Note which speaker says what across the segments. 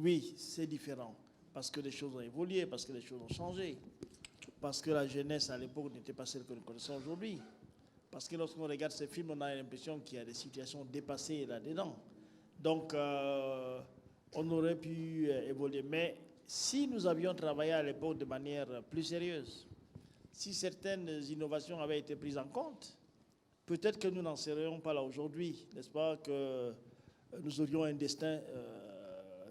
Speaker 1: Oui, c'est différent. Parce que les choses ont évolué, parce que les choses ont changé. Parce que la jeunesse à l'époque n'était pas celle que nous connaissons aujourd'hui. Parce que lorsqu'on regarde ces films, on a l'impression qu'il y a des situations dépassées là-dedans. Donc, on aurait pu évoluer. Mais si nous avions travaillé à l'époque de manière plus sérieuse, si certaines innovations avaient été prises en compte, peut-être que nous n'en serions pas là aujourd'hui, n'est-ce pas, que nous aurions un destin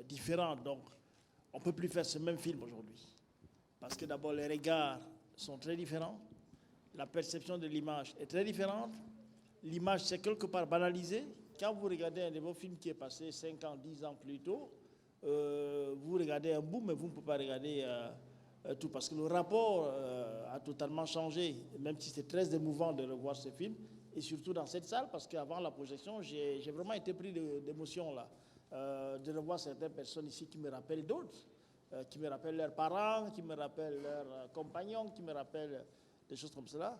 Speaker 1: différent. Donc, on ne peut plus faire ce même film aujourd'hui. Parce que d'abord, les regards sont très différents, la perception de l'image est très différente, l'image c'est quelque part banalisée. Quand vous regardez un de vos films qui est passé 5 ans, 10 ans plus tôt, vous regardez un bout, mais vous ne pouvez pas regarder tout, parce que le rapport a totalement changé, même si c'est très émouvant de revoir ce film, et surtout dans cette salle, parce qu'avant la projection, j'ai vraiment été pris d'émotion là, de revoir certaines personnes ici qui me rappellent d'autres, qui me rappellent leurs parents, qui me rappellent leurs compagnons, qui me rappellent des choses comme cela.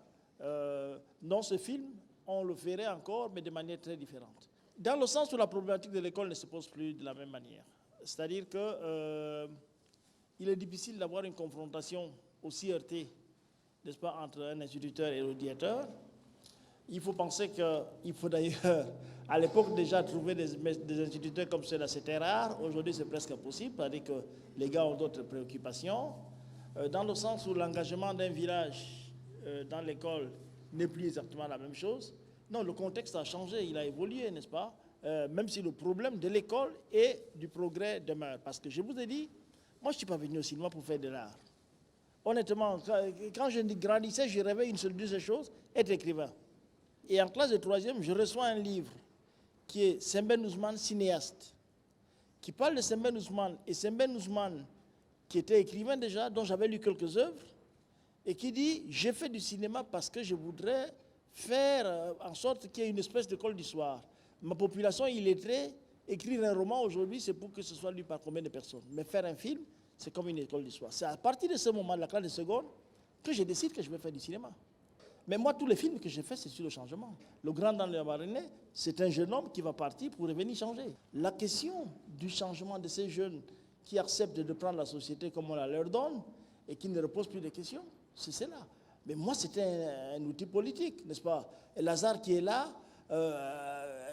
Speaker 1: Dans ce film, on le ferait encore, mais de manière très différente. Dans le sens où la problématique de l'école ne se pose plus de la même manière. C'est-à-dire que il est difficile d'avoir une confrontation aussi heurtée, n'est-ce pas, entre un instituteur et l'auditeur. Il faut penser qu'il faut d'ailleurs, à l'époque déjà, trouver des instituteurs comme ceux-là, c'était rare. Aujourd'hui, c'est presque impossible, c'est-à-dire que les gars ont d'autres préoccupations. Dans le sens où l'engagement d'un village dans l'école n'est plus exactement la même chose. Non, le contexte a changé, il a évolué, n'est-ce pas? Même si le problème de l'école et du progrès demeure. Parce que je vous ai dit, moi, je ne suis pas venu au cinéma pour faire de l'art. Honnêtement, quand je grandissais, je rêvais une seule de ces choses, être écrivain. Et en classe de troisième, je reçois un livre qui est Sembène Ousmane, cinéaste, qui parle de Sembène Ousmane. Et Sembène Ousmane, qui était écrivain déjà, dont j'avais lu quelques œuvres, et qui dit « J'ai fait du cinéma parce que je voudrais faire en sorte qu'il y ait une espèce d'école d'histoire. Ma population illettrée, écrire un roman aujourd'hui, c'est pour que ce soit lu par combien de personnes. Mais faire un film, c'est comme une école d'histoire. C'est à partir de ce moment, de la classe de seconde, que je décide que je vais faire du cinéma. Mais moi, tous les films que j'ai faits, c'est sur le changement. Le Grand dans le Marais, c'est un jeune homme qui va partir pour revenir changer. La question du changement de ces jeunes qui acceptent de prendre la société comme on la leur donne et qui ne reposent plus de questions, c'est cela. Mais moi, c'était un outil politique, n'est-ce pas? Et Lazare qui est là,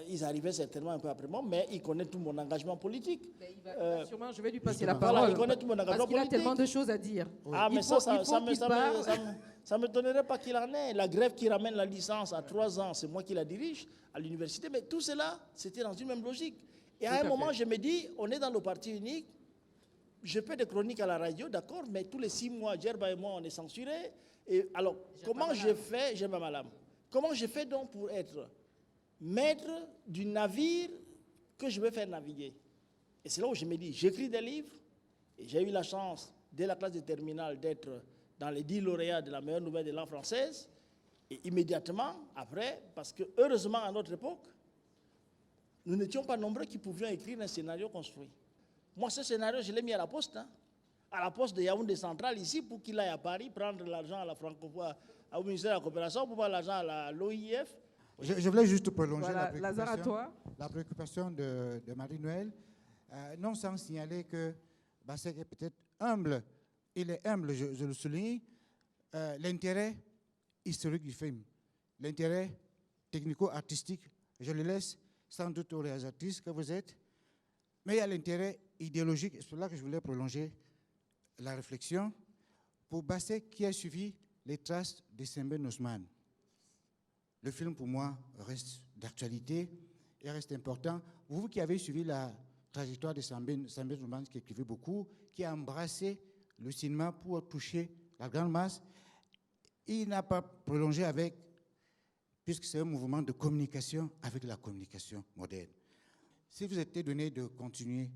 Speaker 1: ils arrivaient certainement un peu après moi, mais il connaît tout mon engagement politique.
Speaker 2: Sûrement, je vais lui passer la parole. Voilà, il connaît tout mon engagement politique. Parce qu'il a tellement de choses à dire.
Speaker 1: Oui. Ah, mais ça me donnerait pas qu'il en ait. La grève qui ramène la licence à 3 ans, c'est moi qui la dirige à l'université. Mais tout cela, c'était dans une même logique. Et à un moment, je me dis, on est dans le parti unique. Je fais des chroniques à la radio, d'accord, mais tous les 6 mois, Djerba et moi, on est censurés. Et alors, comment je fais, j'ai ma malade. Comment je fais donc pour être maître du navire que je veux faire naviguer? Et c'est là où je me dis, j'écris des livres, et j'ai eu la chance, dès la classe de terminale, d'être dans les 10 lauréats de la meilleure nouvelle de langue française, et immédiatement après, parce que heureusement à notre époque, nous n'étions pas nombreux qui pouvions écrire un scénario construit. Moi, ce scénario, je l'ai mis à la poste, hein, à la poste de Yaoundé Centrale, ici, pour qu'il aille à Paris prendre l'argent à la francophonie, au ministère de la Coopération, pour prendre l'argent à l'OIF.
Speaker 3: Je voulais juste prolonger
Speaker 2: voilà, la
Speaker 3: préoccupation de Marie-Noël, non sans signaler que Bassek est peut-être humble. Il est humble, je le souligne. L'intérêt historique du film, l'intérêt technico-artistique, je le laisse sans doute aux réalisatrices que vous êtes, mais il y a l'intérêt idéologique, et c'est là que je voulais prolonger la réflexion, pour Bassek qui a suivi les traces de Sembène Ousmane. Le film, pour moi, reste d'actualité et reste important. Vous qui avez suivi la trajectoire de Sembène Ousmane, qui écrivait beaucoup, qui a embrassé le cinéma pour toucher la grande masse, il n'a pas prolongé avec, puisque c'est un mouvement de communication avec la communication moderne. Si vous étiez donné de continuer,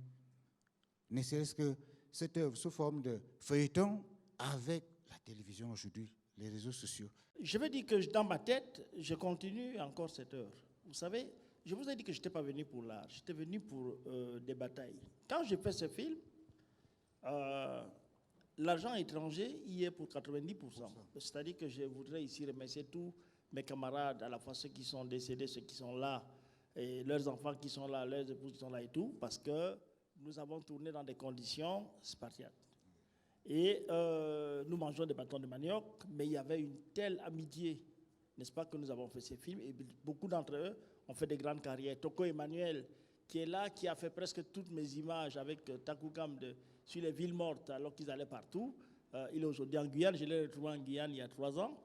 Speaker 3: ne serait-ce que cette œuvre sous forme de feuilleton avec la télévision aujourd'hui, les réseaux sociaux.
Speaker 1: Je veux dire que dans ma tête, je continue encore cette heure. Vous savez, je vous ai dit que je n'étais pas venu pour l'art, j'étais venu pour des batailles. Quand j'ai fait ce film, l'argent étranger y est pour 90%. C'est-à-dire que je voudrais ici remercier tous mes camarades, à la fois ceux qui sont décédés, ceux qui sont là, et leurs enfants qui sont là, leurs épouses qui sont là et tout, parce que nous avons tourné dans des conditions spartiates. Et nous mangeons des bâtons de manioc, mais il y avait une telle amitié, n'est-ce pas, que nous avons fait ces films. Et beaucoup d'entre eux ont fait des grandes carrières. Toko Emmanuel, qui est là, qui a fait presque toutes mes images avec Takukam sur les villes mortes, alors qu'ils allaient partout. Il est aujourd'hui en Guyane. Je l'ai retrouvé en Guyane il y a 3 ans.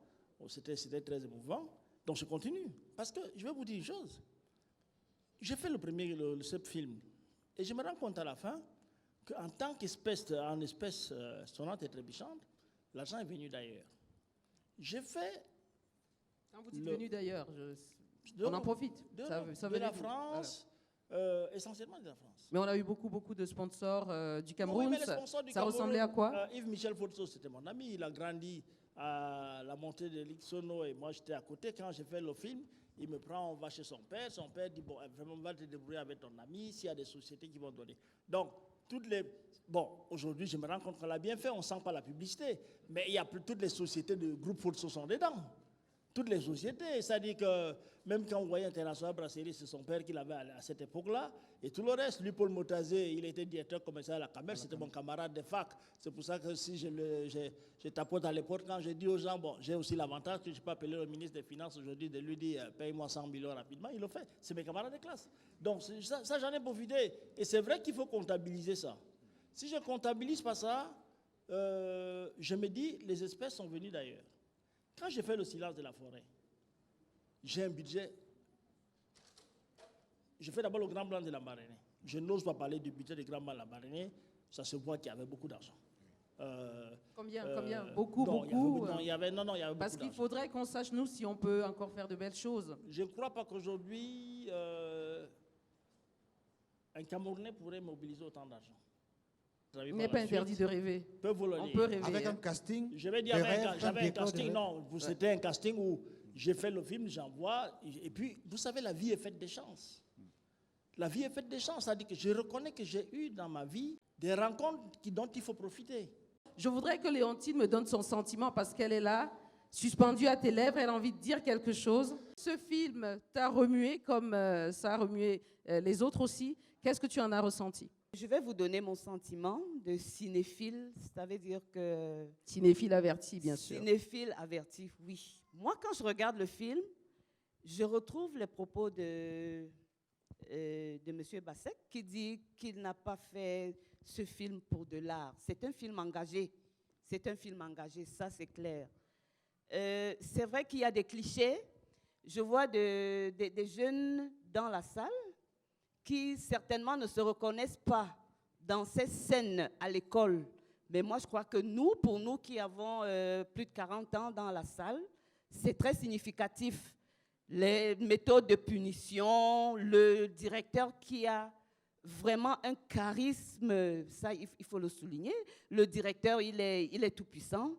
Speaker 1: C'était très émouvant. Donc je continue. Parce que je vais vous dire une chose. J'ai fait ce film. Et je me rends compte à la fin qu'en tant qu'espèce sonnante et trébuchante, l'argent est venu d'ailleurs. J'ai fait...
Speaker 2: Quand vous dites venu d'ailleurs, on en profite.
Speaker 1: De la France, essentiellement de la France.
Speaker 2: Mais on a eu beaucoup de sponsors du Cameroun.
Speaker 1: Oui, mais les sponsors du
Speaker 2: ça
Speaker 1: Cameroun,
Speaker 2: ressemblait à quoi?
Speaker 1: Yves-Michel Fotso, c'était mon ami. Il a grandi à la montée de l'Ixono et moi j'étais à côté. Quand j'ai fait le film, il me prend, on va chez son père. Son père dit, bon, vraiment, on va te débrouiller avec ton ami s'il y a des sociétés qui vont donner. Donc, aujourd'hui, je me rends compte qu'on l'a bien fait, on ne sent pas la publicité. Mais il y a toutes les sociétés de groupe Fotso sont dedans. Toutes les sociétés. C'est-à-dire que même quand on voyait International Brasserie, c'est son père qui l'avait à cette époque-là. Et tout le reste, lui, Paul Motazé, il était directeur commercial à la Camel, c'était mon camarade de fac. C'est pour ça que si je tapote à l'époque, quand je dis aux gens, bon, j'ai aussi l'avantage que je peux appeler le ministre des Finances aujourd'hui de lui dire, paye-moi 100 millions rapidement, il le fait. C'est mes camarades de classe. Donc ça j'en ai profité. Et c'est vrai qu'il faut comptabiliser ça. Si je ne comptabilise pas ça, je me dis, les espèces sont venues d'ailleurs. Quand j'ai fait le silence de la forêt, j'ai un budget. Je fais d'abord le Grand Blanc de la Marinée. Je n'ose pas parler du budget du Grand Blanc de la Marinée. Ça se voit qu'il y avait beaucoup d'argent.
Speaker 2: Combien Beaucoup.
Speaker 1: Il y avait beaucoup d'argent.
Speaker 2: Parce qu'il faudrait qu'on sache, nous, si on peut encore faire de belles choses.
Speaker 1: Je ne crois pas qu'aujourd'hui, un Camerounais pourrait mobiliser autant d'argent.
Speaker 2: Il n'est pas interdit de rêver.
Speaker 1: On
Speaker 2: peut rêver.
Speaker 3: Avec un casting.
Speaker 1: Je vais dire, j'avais un casting. Non, c'était un casting où j'ai fait le film, j'envoie. Et puis, vous savez, la vie est faite des chances. La vie est faite des chances. C'est-à-dire que je reconnais que j'ai eu dans ma vie des rencontres dont il faut profiter.
Speaker 2: Je voudrais que Léontine me donne son sentiment parce qu'elle est là, suspendue à tes lèvres, elle a envie de dire quelque chose. Ce film t'a remué comme ça a remué les autres aussi. Qu'est-ce que tu en as ressenti?
Speaker 4: Je vais vous donner mon sentiment de cinéphile, ça veut dire que...
Speaker 2: Cinéphile averti, bien sûr.
Speaker 4: Cinéphile averti, oui. Moi, quand je regarde le film, je retrouve les propos de M. Bassek qui dit qu'il n'a pas fait ce film pour de l'art. C'est un film engagé. C'est un film engagé, ça c'est clair. C'est vrai qu'il y a des clichés. Je vois des jeunes dans la salle qui certainement ne se reconnaissent pas dans ces scènes à l'école. Mais moi, je crois que pour nous qui avons plus de 40 ans dans la salle, c'est très significatif. Les méthodes de punition, le directeur qui a vraiment un charisme, ça, il faut le souligner. Le directeur, il est tout puissant.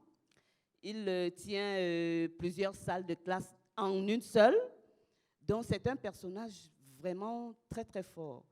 Speaker 4: Il tient plusieurs salles de classe en une seule. Donc, c'est un personnage vraiment très, très fort.